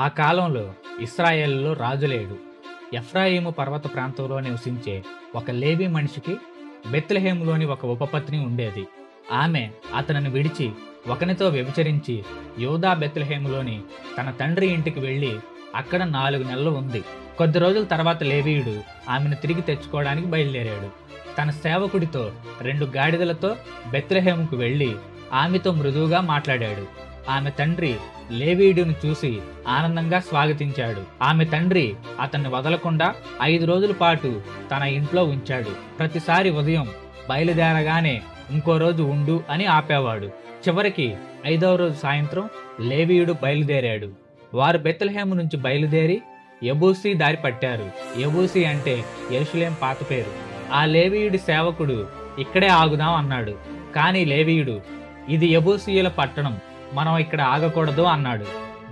ఆ కాలంలో ఇశ్రాయేలులో రాజు లేడు. ఎఫ్రాయిము పర్వత ప్రాంతంలో నివసించే ఒక లేవీ మనిషికి బెత్లెహేములోని ఒక ఉపపత్ని ఉండేది. ఆమె అతనిని విడిచి ఒకనితో వ్యభిచరించి యూదా బెత్లెహేములోని తన తండ్రి ఇంటికి వెళ్ళి అక్కడ 4 నెలలు ఉంది. కొద్ది రోజుల తర్వాత లేవీయుడు ఆమెను తిరిగి తెచ్చుకోవడానికి బయలుదేరాడు. తన సేవకుడితో 2 గాడిదలతో బెత్లెహేముకు వెళ్ళి ఆమెతో మృదువుగా మాట్లాడాడు. ఆమె తండ్రి లేవీయుడిని చూసి ఆనందంగా స్వాగతించాడు. ఆమె తండ్రి అతన్ని వదలకుండా 5 రోజుల పాటు తన ఇంట్లో ఉంచాడు. ప్రతిసారి ఉదయం బయలుదేరగానే ఇంకో రోజు ఉండు అని ఆపేవాడు. చివరికి 5వ రోజు సాయంత్రం లేవీయుడు బయలుదేరాడు. వారు బెత్లెహేము నుంచి బయలుదేరి యెబూసీ దారి పట్టారు. యెబూసీ అంటే యెరూషలేం పాత పేరు. ఆ లేవీయుడి సేవకుడు ఇక్కడే ఆగుదాం అన్నాడు. కానీ లేవీయుడు, ఇది యెబూసీయుల పట్టణం, మనం ఇక్కడ ఆగకూడదు అన్నాడు.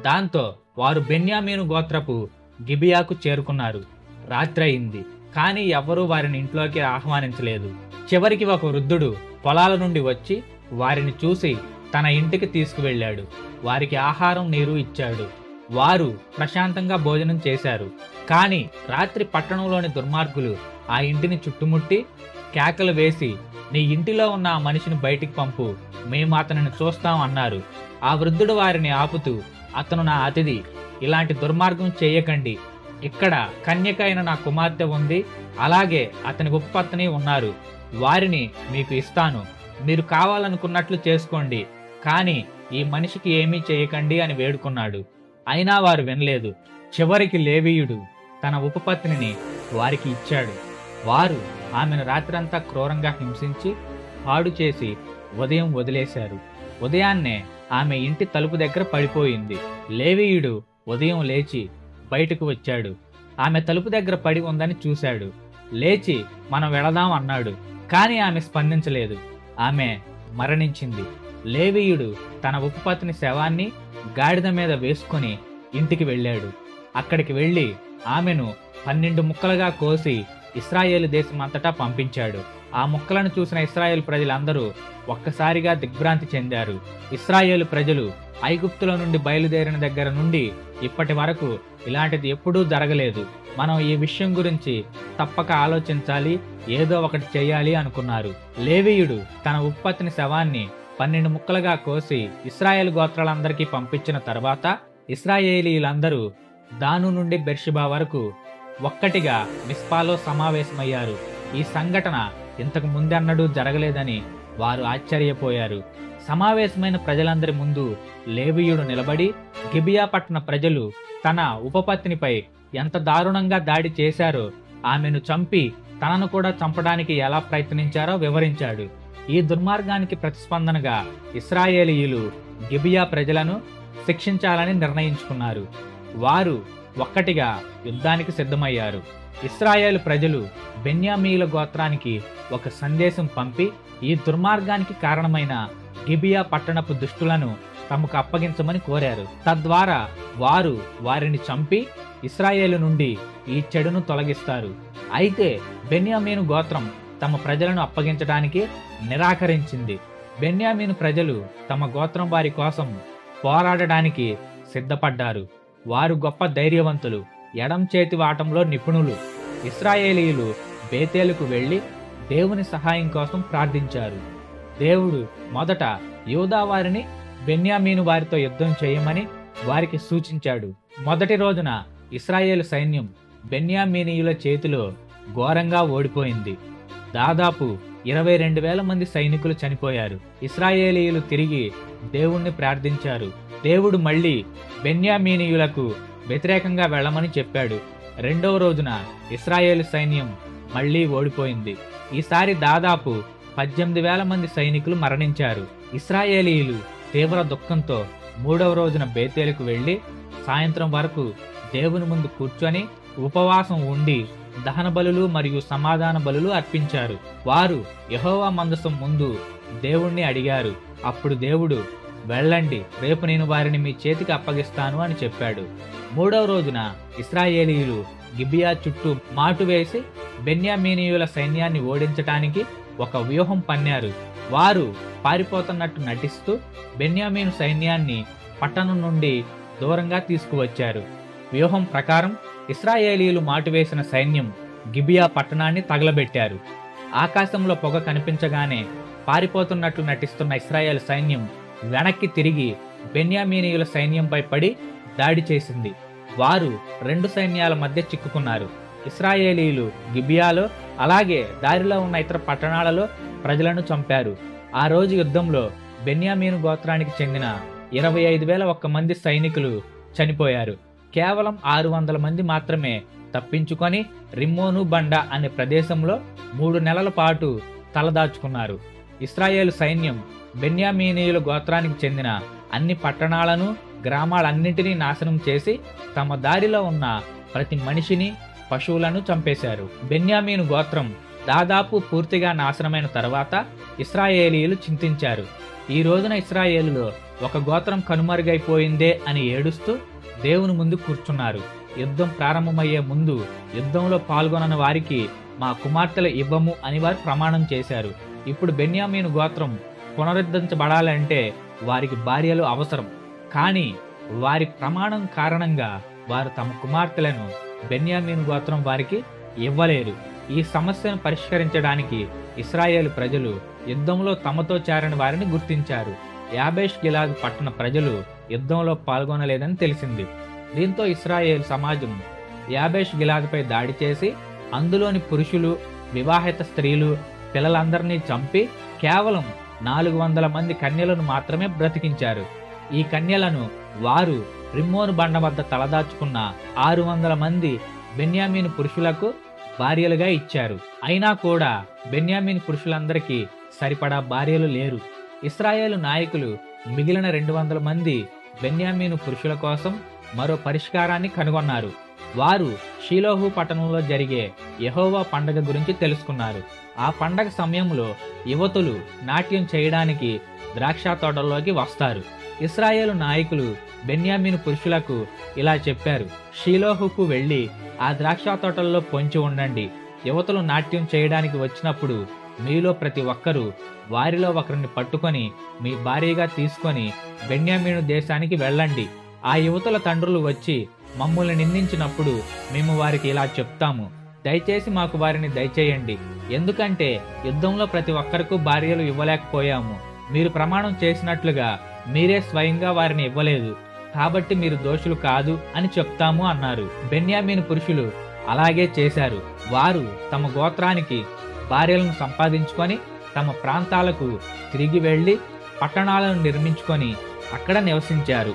దాంతో వారు బెన్యామీను గోత్రపు గిబియాకు చేరుకున్నారు. రాత్రి అయింది, కానీ ఎవ్వరూ వారిని ఇంట్లోకి ఆహ్వానించలేదు. చివరికి ఒక వృద్ధుడు పొలాల నుండి వచ్చి వారిని చూసి తన ఇంటికి తీసుకువెళ్ళాడు. వారికి ఆహారం నీరు ఇచ్చాడు. వారు ప్రశాంతంగా భోజనం చేశారు. కానీ రాత్రి పట్టణంలోని దుర్మార్గులు ఆ ఇంటిని చుట్టుముట్టి కేకలు వేసి, నీ ఇంటిలో ఉన్న ఆ మనిషిని బయటికి పంపు, మేము అతనిని చూస్తాం అన్నారు. ఆ వృద్ధుడు వారిని ఆపుతూ, అతను నా అతిథి, ఇలాంటి దుర్మార్గం చేయకండి. ఇక్కడ కన్యక అయిన నా కుమార్తె ఉంది, అలాగే అతని ఉపపత్ని ఉన్నారు. వారిని మీకు ఇస్తాను, మీరు కావాలనుకున్నట్లు చేసుకోండి, కానీ ఈ మనిషికి ఏమీ చేయకండి అని వేడుకున్నాడు. అయినా వారు వినలేదు. చివరికి లేవీయుడు తన ఉపపత్నిని వారికి ఇచ్చాడు. వారు ఆమెను రాత్రంతా క్రూరంగా హింసించి పాడు చేసి ఉదయం వదిలేశారు. ఉదయాన్నే ఆమె ఇంటి తలుపు దగ్గర పడిపోయింది. లేవీయుడు ఉదయం లేచి బయటకు వచ్చాడు. ఆమె తలుపు దగ్గర పడి ఉందని చూశాడు. లేచి మనం వెళదాం అన్నాడు. కానీ ఆమె స్పందించలేదు. ఆమె మరణించింది. లేవీయుడు తన ఉపపత్ని శవాన్ని గాడిద మీద వేసుకొని ఇంటికి వెళ్ళాడు. అక్కడికి వెళ్ళి ఆమెను 12 ముక్కలుగా కోసి ఇశ్రాయేలు దేశం అంతటా పంపించాడు. ఆ ముక్కలను చూసిన ఇశ్రాయేలు ప్రజలందరూ ఒక్కసారిగా దిగ్భ్రాంతి చెందారు. ఇశ్రాయేలు ప్రజలు ఐగుప్తుల నుండి బయలుదేరిన దగ్గర నుండి ఇప్పటి వరకు ఇలాంటిది ఎప్పుడూ జరగలేదు. మనం ఈ విషయం గురించి తప్పక ఆలోచించాలి, ఏదో ఒకటి చేయాలి అనుకున్నారు. లేవీయుడు తన ఉపపత్ని శవాన్ని 12 ముక్కలుగా కోసి ఇశ్రాయేలు గోత్రాలందరికీ పంపించిన తర్వాత ఇశ్రాయేలీయులందరూ దాను నుండి బెర్షిబా వరకు ఒక్కటిగా మిస్పాలో సమావేశమయ్యారు. ఈ సంఘటన ఇంతకు ముందెన్నడూ జరగలేదని వారు ఆశ్చర్యపోయారు. సమావేశమైన ప్రజలందరి ముందు లేవీయుడు నిలబడి, గిబియా పట్టణ ప్రజలు తన ఉపపత్నిపై ఎంత దారుణంగా దాడి చేశారో, ఆమెను చంపి తనను కూడా చంపడానికి ఎలా ప్రయత్నించారో వివరించాడు. ఈ దుర్మార్గానికి ప్రతిస్పందనగా ఇశ్రాయేలీయులు గిబియా ప్రజలను శిక్షించాలని నిర్ణయించుకున్నారు. వారు ఒక్కటిగా యుద్ధానికి సిద్ధమయ్యారు. ఇశ్రాయేలు ప్రజలు బెన్యామీయుల గోత్రానికి ఒక సందేశం పంపి ఈ దుర్మార్గానికి కారణమైన గిబియా పట్టణపు దుష్టులను తమకు అప్పగించమని కోరారు. తద్వారా వారు వారిని చంపి ఇశ్రాయేలు నుండి ఈ చెడును తొలగిస్తారు. అయితే బెన్యామీను గోత్రం తమ ప్రజలను అప్పగించడానికి నిరాకరించింది. బెన్యామీను ప్రజలు తమ గోత్రం వారి కోసం పోరాడడానికి సిద్ధపడ్డారు. వారు గొప్ప ధైర్యవంతులు, ఎడం చేతి వాటంలో నిపుణులు. ఇశ్రాయేలీయులు బేతేలుకు వెళ్లి దేవుని సహాయం కోసం ప్రార్థించారు. దేవుడు మొదట యూదా వారిని బెన్యామీను వారితో యుద్ధం చేయమని వారికి సూచించాడు. మొదటి రోజున ఇశ్రాయేలు సైన్యం బెన్యామీనీయుల చేతిలో ఘోరంగా ఓడిపోయింది. దాదాపు 22,000 మంది సైనికులు చనిపోయారు. ఇశ్రాయేలీయులు తిరిగి దేవుణ్ణి ప్రార్థించారు. దేవుడు మళ్ళీ బెన్యామీనీయులకు వ్యతిరేకంగా వెళ్ళమని చెప్పాడు. 2వ రోజున ఇశ్రాయేలు సైన్యం మళ్ళీ ఓడిపోయింది. ఈసారి దాదాపు 18,000 మంది సైనికులు మరణించారు. ఇశ్రాయేలీయులు తీవ్ర దుఃఖంతో 3వ రోజున బేతేలుకు వెళ్లి సాయంత్రం వరకు దేవుని ముందు కూర్చొని ఉపవాసం ఉండి దహన బలులు మరియు సమాధాన బలులు అర్పించారు. వారు యెహోవా మందసం ముందు దేవుణ్ణి అడిగారు. అప్పుడు దేవుడు, వెళ్ళండి, రేపు నేను వారిని మీ చేతికి అప్పగిస్తాను అని చెప్పాడు. 3వ రోజున ఇశ్రాయేలీయులు గిబియా చుట్టూ మాటు వేసి బెన్యామీనీయుల సైన్యాన్ని ఓడించటానికి ఒక వ్యూహం పన్నారు. వారు పారిపోతున్నట్టు నటిస్తూ బెన్యామీను సైన్యాన్ని పట్టణం నుండి దూరంగా తీసుకువచ్చారు. వ్యూహం ప్రకారం ఇశ్రాయేలీయులు మాటువేసిన సైన్యం గిబియా పట్టణాన్ని తగలబెట్టారు. ఆకాశంలో పొగ కనిపించగానే పారిపోతున్నట్లు నటిస్తున్న ఇశ్రాయేల్ సైన్యం వెనక్కి తిరిగి బెన్యామీనీయుల సైన్యంపై పడి దాడి చేసింది. వారు 2 సైన్యాల మధ్య చిక్కుకున్నారు. ఇశ్రాయేలీయులు గిబియాలో అలాగే దారిలో ఉన్న ఇతర పట్టణాలలో ప్రజలను చంపారు. ఆ రోజు యుద్ధంలో బెన్యామీను గోత్రానికి చెందిన 25,001 మంది సైనికులు చనిపోయారు. కేవలం 600 మంది మాత్రమే తప్పించుకొని రిమ్మోను బండ అనే ప్రదేశంలో 3 నెలల పాటు తలదాచుకున్నారు. ఇశ్రాయేలు సైన్యం బెన్యామీనీయుల గోత్రానికి చెందిన అన్ని పట్టణాలను, గ్రామాలన్నింటినీ నాశనం చేసి తమ దారిలో ఉన్న ప్రతి మనిషిని, పశువులను చంపేశారు. బెన్యామీను గోత్రం దాదాపు పూర్తిగా నాశనమైన తర్వాత ఇశ్రాయేలీయులు చింతించారు. ఈ రోజున ఇశ్రాయేలులో ఒక గోత్రం కనుమరుగైపోయిందే అని ఏడుస్తూ దేవుని ముందు కూర్చున్నారు. యుద్ధం ప్రారంభమయ్యే ముందు యుద్ధంలో పాల్గొనని వారికి మా కుమార్తెలు ఇవ్వము అని వారు ప్రమాణం చేశారు. ఇప్పుడు బెన్యామీను గోత్రం పునరుద్ధరించబడాలంటే వారికి భార్యలు అవసరం. కానీ వారి ప్రమాణం కారణంగా వారు తమ కుమార్తెలను బెన్యామీను గోత్రం వారికి ఇవ్వలేరు. ఈ సమస్యను పరిష్కరించడానికి ఇశ్రాయేలు ప్రజలు యుద్ధంలో తమతో చేరని వారిని గుర్తించారు. యాబేష్ గిలాదు పట్టణ ప్రజలు యుద్ధంలో పాల్గొనలేదని తెలిసింది. దీంతో ఇశ్రాయేల్ సమాజం యాబేష్ గిలాదుపై దాడి చేసి అందులోని పురుషులు, వివాహిత స్త్రీలు, పిల్లలందరినీ చంపి కేవలం 400 మంది కన్యలను మాత్రమే బ్రతికించారు. ఈ కన్యలను వారు రిమ్మోను బండ వద్ద తలదాచుకున్న 600 మంది బెన్యామీను పురుషులకు భార్యలుగా ఇచ్చారు. అయినా కూడా బెన్యామీను పురుషులందరికీ సరిపడా భార్యలు లేరు. ఇశ్రాయేలు నాయకులు మిగిలిన 200 మంది బెన్యామీను పురుషుల కోసం మరో పరిష్కారాన్ని కనుగొన్నారు. వారు షీలోహు పట్టణంలో జరిగే యెహోవా పండగ గురించి తెలుసుకున్నారు. ఆ పండగ సమయంలో యువతులు నాట్యం చేయడానికి ద్రాక్ష తోటల్లోకి వస్తారు. ఇశ్రాయేలు నాయకులు బెన్యామీను పురుషులకు ఇలా చెప్పారు: షీలోహుకు వెళ్ళి ఆ ద్రాక్ష తోటల్లో పొంచి ఉండండి. యువతులు నాట్యం చేయడానికి వచ్చినప్పుడు మీలో ప్రతి ఒక్కరూ వారిలో ఒకరిని పట్టుకొని మీ భార్యగా తీసుకొని బెన్యామీను దేశానికి వెళ్ళండి. ఆ యువతుల తండ్రులు వచ్చి మమ్మల్ని నిందించినప్పుడు మేము వారికి ఇలా చెప్తాము: దయచేసి మాకు వారిని దయచేయండి, ఎందుకంటే యుద్ధంలో ప్రతి ఒక్కరికూ భార్యలు ఇవ్వలేకపోయాము. మీరు ప్రమాణం చేసినట్లుగా మీరే స్వయంగా వారిని ఇవ్వలేదు, కాబట్టి మీరు దోషులు కాదు అని చెప్తాము అన్నారు. బెన్యామీను పురుషులు అలాగే చేశారు. వారు తమ గోత్రానికి భార్యలను సంపాదించుకొని తమ ప్రాంతాలకు తిరిగి వెళ్లి పట్టణాలను నిర్మించుకొని అక్కడ నివసించారు.